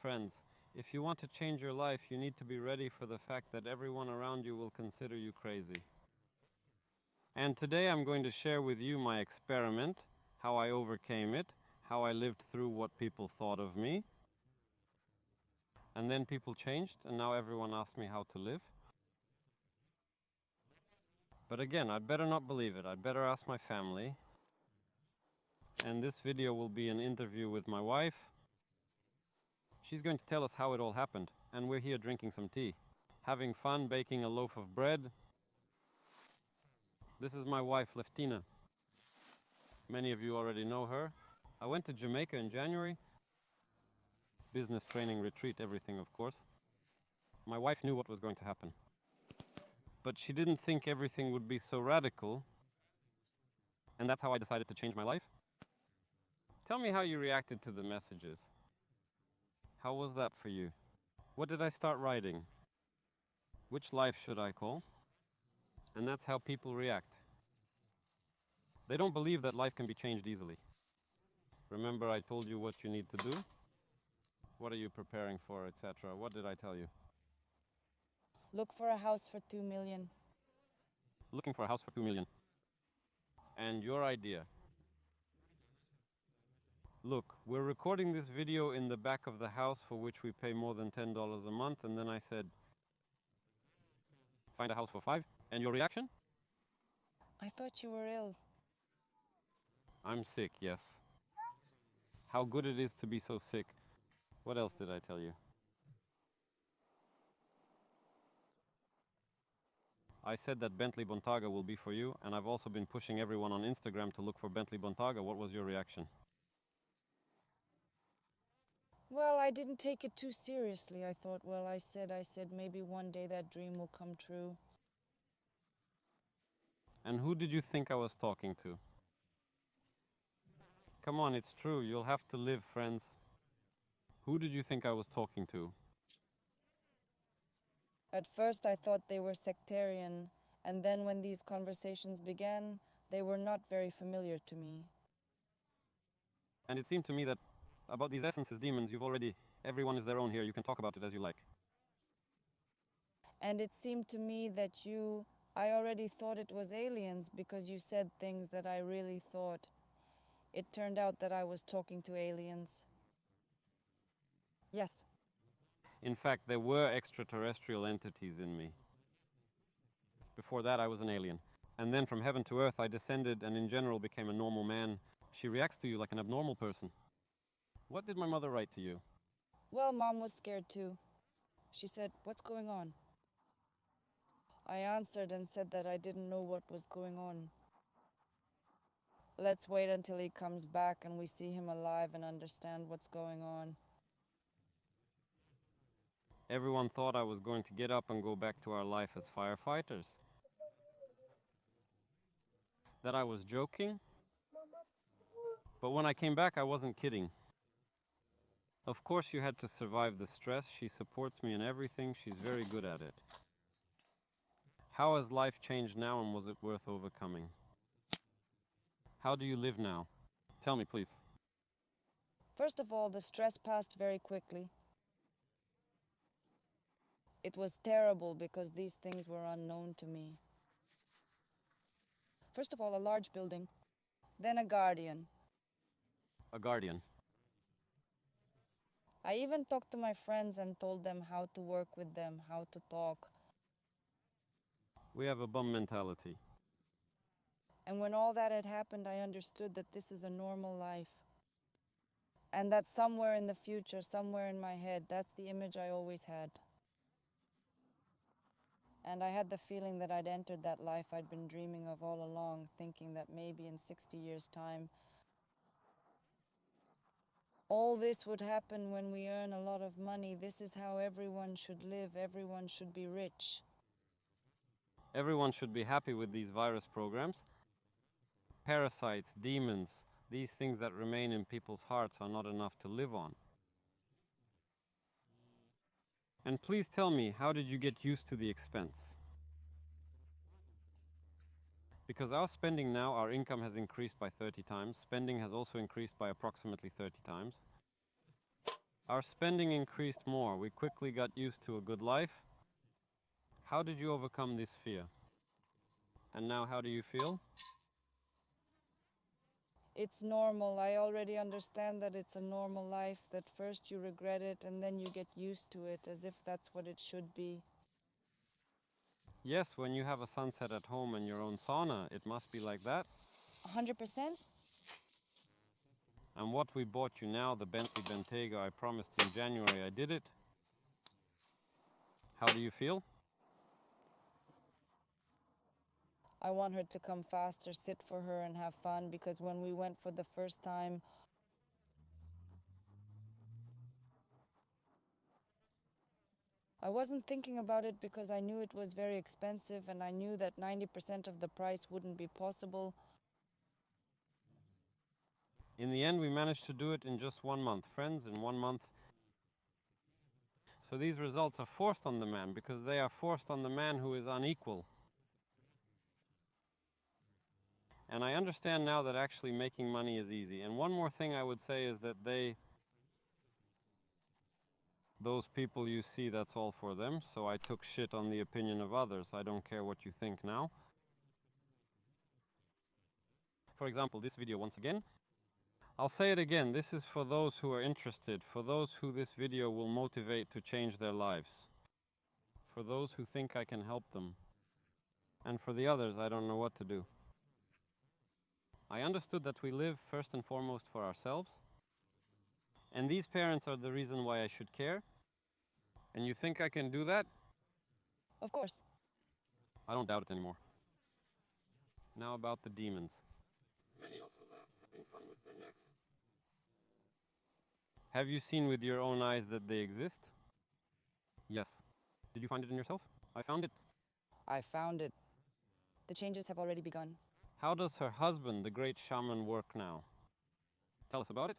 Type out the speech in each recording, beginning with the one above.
Friends, if you want to change your life, you need to be ready for the fact that everyone around you will consider you crazy. And today I'm going to share with you my experiment, how I overcame it, how I lived through what people thought of me. And then people changed, and now everyone asks me how to live. But again, I'd better not believe it. I'd better ask my family. And this video will be an interview with my wife. She's going to tell us how it all happened, and we're here drinking some tea, having fun baking a loaf of bread. This is my wife, Alevtina. Many of you already know her. I went to Jamaica in January. Business training retreat, everything, of course. My wife knew what was going to happen. But she didn't think everything would be so radical, and that's how I decided to change my life. Tell me how you reacted to the messages. How was that for you? What did I start writing? Which life should I call? And that's how people react. They don't believe that life can be changed easily. Remember I told you what you need to do? What are you preparing for, etc.? What did I tell you? Look for a house for 2 million. Looking for a house for 2 million. And your idea? Look, we're recording this video in the back of the house for which we pay more than $10 a month, and then I said, find a house for 5. And your reaction? I thought you were ill. I'm sick, yes. How good it is to be so sick. What else did I tell you? I said that Bentley Bontaga will be for you, and I've also been pushing everyone on Instagram to look for Bentley Bontaga. What was your reaction? Well, I didn't take it too seriously. I thought, well, I said maybe one day that dream will come true. And who did you think I was talking to? Come on, it's true. You'll have to live, friends. Who did you think I was talking to? At first, I thought they were sectarian, and then when these conversations began, they were not very familiar to me. And it seemed to me that about these essences, demons, everyone is their own here. You can talk about it as you like. And it seemed to me that I already thought it was aliens because you said things that I really thought. It turned out that I was talking to aliens. Yes. In fact, there were extraterrestrial entities in me. Before that, I was an alien. And then from heaven to earth, I descended and in general became a normal man. She reacts to you like an abnormal person. What did my mother write to you? Well, Mom was scared too. She said, "What's going on?" I answered and said that I didn't know what was going on. Let's wait until he comes back and we see him alive and understand what's going on. Everyone thought I was going to get up and go back to our life as firefighters. That I was joking. But when I came back, I wasn't kidding. Of course you had to survive the stress. She supports me in everything. She's very good at it. How has life changed now, and was it worth overcoming? How do you live now? Tell me, please. First of all, the stress passed very quickly. It was terrible because these things were unknown to me. First of all, a large building, then a guardian. A guardian. I even talked to my friends and told them how to work with them, how to talk. We have a bum mentality. And when all that had happened, I understood that this is a normal life. And that somewhere in the future, somewhere in my head, that's the image I always had. And I had the feeling that I'd entered that life I'd been dreaming of all along, thinking that maybe in 60 years' time, all this would happen when we earn a lot of money. This is how everyone should live. Everyone should be rich. Everyone should be happy with these virus programs. Parasites, demons, these things that remain in people's hearts are not enough to live on. And please tell me, how did you get used to the expense? Because our spending now, our income has increased by 30 times. Spending has also increased by approximately 30 times. Our spending increased more. We quickly got used to a good life. How did you overcome this fear? And now how do you feel? It's normal. I already understand that it's a normal life, that first you regret it and then you get used to it, as if that's what it should be. Yes, when you have a sunset at home and your own sauna, it must be like that. 100%? And what we bought you now, the Bentley Bentayga I promised in January, I did it. How do you feel? I want her to come faster, sit for her and have fun, because when we went for the first time, I wasn't thinking about it because I knew it was very expensive and I knew that 90% of the price wouldn't be possible. In the end, we managed to do it in just 1 month. Friends, in 1 month. So these results are forced on the man because they are forced on the man who is unequal. And I understand now that actually making money is easy. And one more thing I would say is that those people you see, that's all for them. So I took shit on the opinion of others. I don't care what you think now. For example, this video once again. I'll say it again, this is for those who are interested, for those who this video will motivate to change their lives. For those who think I can help them. And for the others, I don't know what to do. I understood that we live first and foremost for ourselves. And these parents are the reason why I should care. And you think I can do that? Of course. I don't doubt it anymore. Now about the demons. Many also laugh, having fun with their necks. Have you seen with your own eyes that they exist? Yes. Did you find it in yourself? I found it. I found it. The changes have already begun. How does her husband, the great shaman, work now? Tell us about it.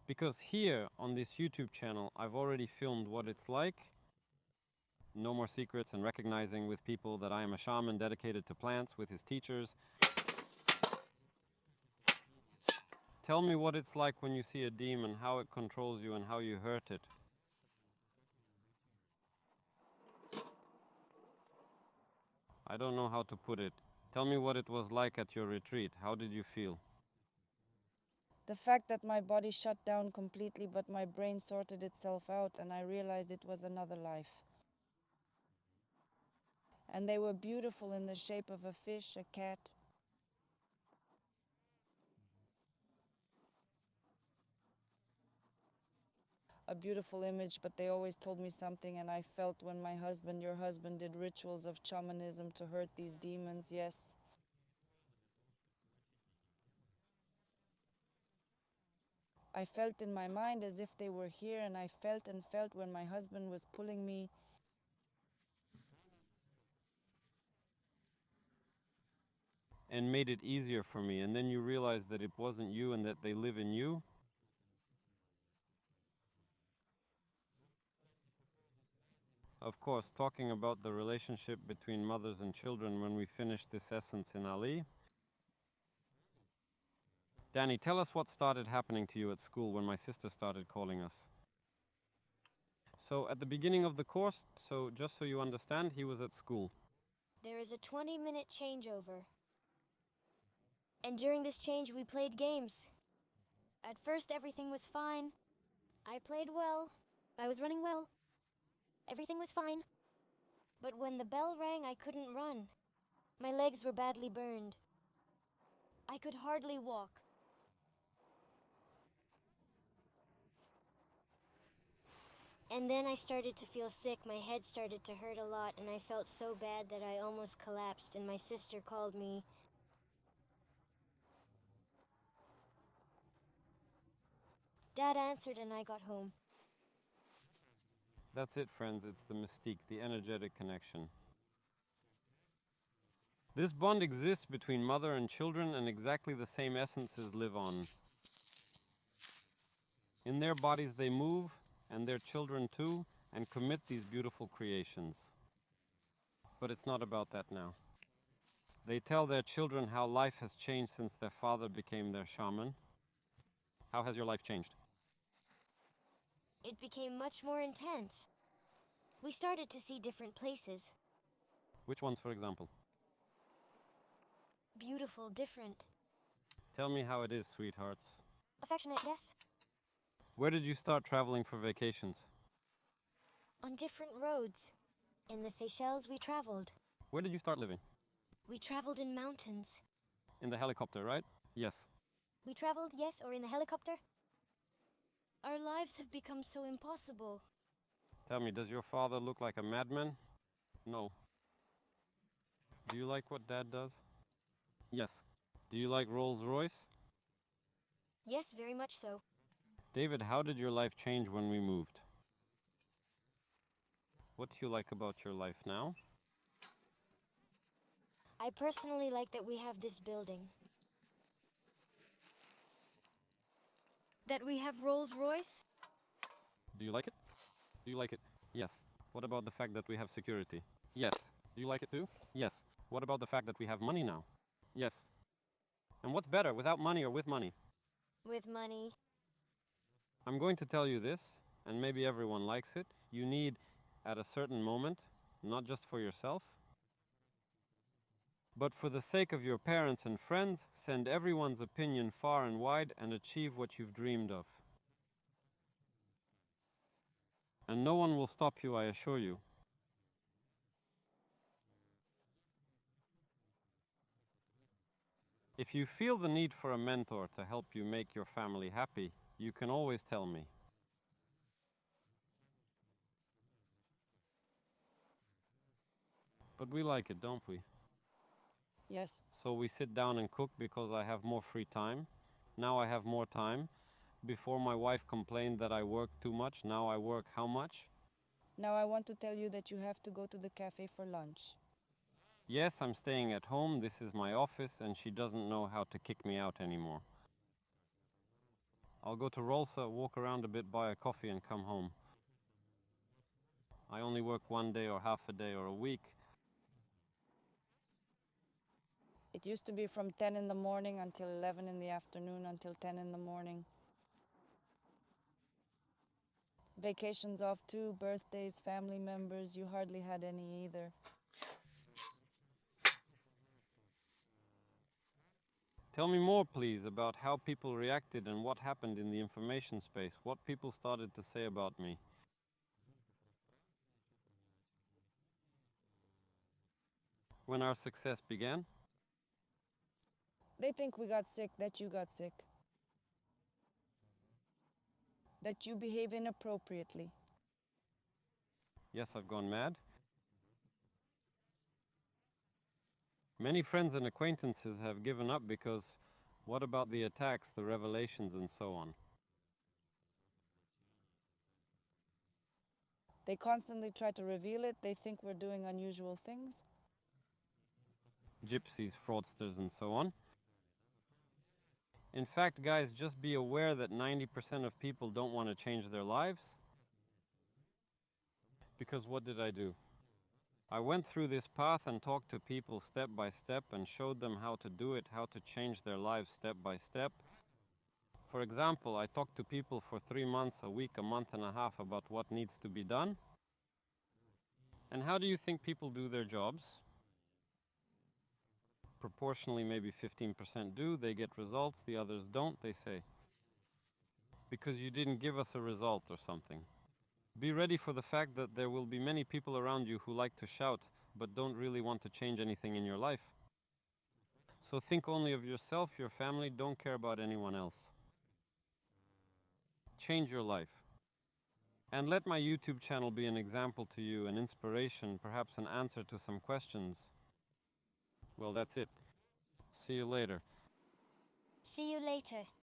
Because here, on this YouTube channel, I've already filmed what it's like. No more secrets and recognizing with people that I am a shaman dedicated to plants with his teachers. Tell me what it's like when you see a demon, how it controls you and how you hurt it. I don't know how to put it. Tell me what it was like at your retreat. How did you feel? The fact that my body shut down completely, but my brain sorted itself out and I realized it was another life. And they were beautiful in the shape of a fish, a cat. A beautiful image, but they always told me something, and I felt when my husband, your husband, did rituals of shamanism to hurt these demons, yes. I felt in my mind as if they were here, and I felt and felt when my husband was pulling me. And made it easier for me, and then you realized that it wasn't you and that they live in you. Of course, talking about the relationship between mothers and children when we finish this essence in Ali. Danny, tell us what started happening to you at school when my sister started calling us. So at the beginning of the course, so just so you understand, he was at school. There is a 20-minute changeover. And during this change, we played games. At first, everything was fine. I played well. I was running well. Everything was fine. But when the bell rang, I couldn't run. My legs were badly burned. I could hardly walk. And then I started to feel sick. My head started to hurt a lot, and I felt so bad that I almost collapsed, and my sister called me. Dad answered, and I got home. That's it, friends. It's the mystique, the energetic connection. This bond exists between mother and children, and exactly the same essences live on. In their bodies they move, and their children too, and commit these beautiful creations. But it's not about that now. They tell their children how life has changed since their father became their shaman. How has your life changed? it became much more intense. We started to see different places. Which ones, for example? Beautiful, different. Tell me how it is, sweethearts. Affectionate, yes? Where did you start traveling for vacations? On different roads. In the Seychelles, we traveled. Where did you start living? We traveled in mountains. In the helicopter, right? Yes. We traveled, yes, or in the helicopter. Our lives have become so impossible. Tell me, does your father look like a madman? No. Do you like what Dad does? Yes. Do you like Rolls-Royce? Yes, very much so. David, how did your life change when we moved? What do you like about your life now? I personally like that we have this building. That we have Rolls-Royce? Do you like it? Do you like it? Yes. What about the fact that we have security? Yes. Do you like it too? Yes. What about the fact that we have money now? Yes. And what's better, without money or with money? With money. I'm going to tell you this, and maybe everyone likes it. You need, at a certain moment, not just for yourself, but for the sake of your parents and friends, send everyone's opinion far and wide and achieve what you've dreamed of. And no one will stop you, I assure you. If you feel the need for a mentor to help you make your family happy, you can always tell me. But we like it, don't we? Yes. So we sit down and cook because I have more free time. Now I have more time. Before my wife complained that I work too much, now I work how much? Now I want to tell you that you have to go to the cafe for lunch. Yes, I'm staying at home, this is my office, and she doesn't know how to kick me out anymore. I'll go to Rolsa, walk around a bit, buy a coffee and come home. I only work one day or half a day or a week. It used to be from 10 in the morning until 11 in the afternoon until 10 in the morning. Vacations off too, birthdays, family members, you hardly had any either. Tell me more, please, about how people reacted and what happened in the information space, what people started to say about me. When our success began? They think we got sick, that you got sick. That you behave inappropriately. Yes, I've gone mad. Many friends and acquaintances have given up because what about the attacks, the revelations, and so on? They constantly try to reveal it. They think we're doing unusual things. Gypsies, fraudsters, and so on. In fact, guys, just be aware that 90% of people don't want to change their lives. Because what did I do? I went through this path and talked to people step by step and showed them how to do it, how to change their lives step by step. For example, I talked to people for 3 months, a week, a month and a half about what needs to be done. And how do you think people do their jobs? Proportionally, maybe 15% do, they get results, the others don't, they say. Because you didn't give us a result or something. Be ready for the fact that there will be many people around you who like to shout, but don't really want to change anything in your life. So think only of yourself, your family, don't care about anyone else. Change your life. And let my YouTube channel be an example to you, an inspiration, perhaps an answer to some questions. Well, that's it. See you later. See you later.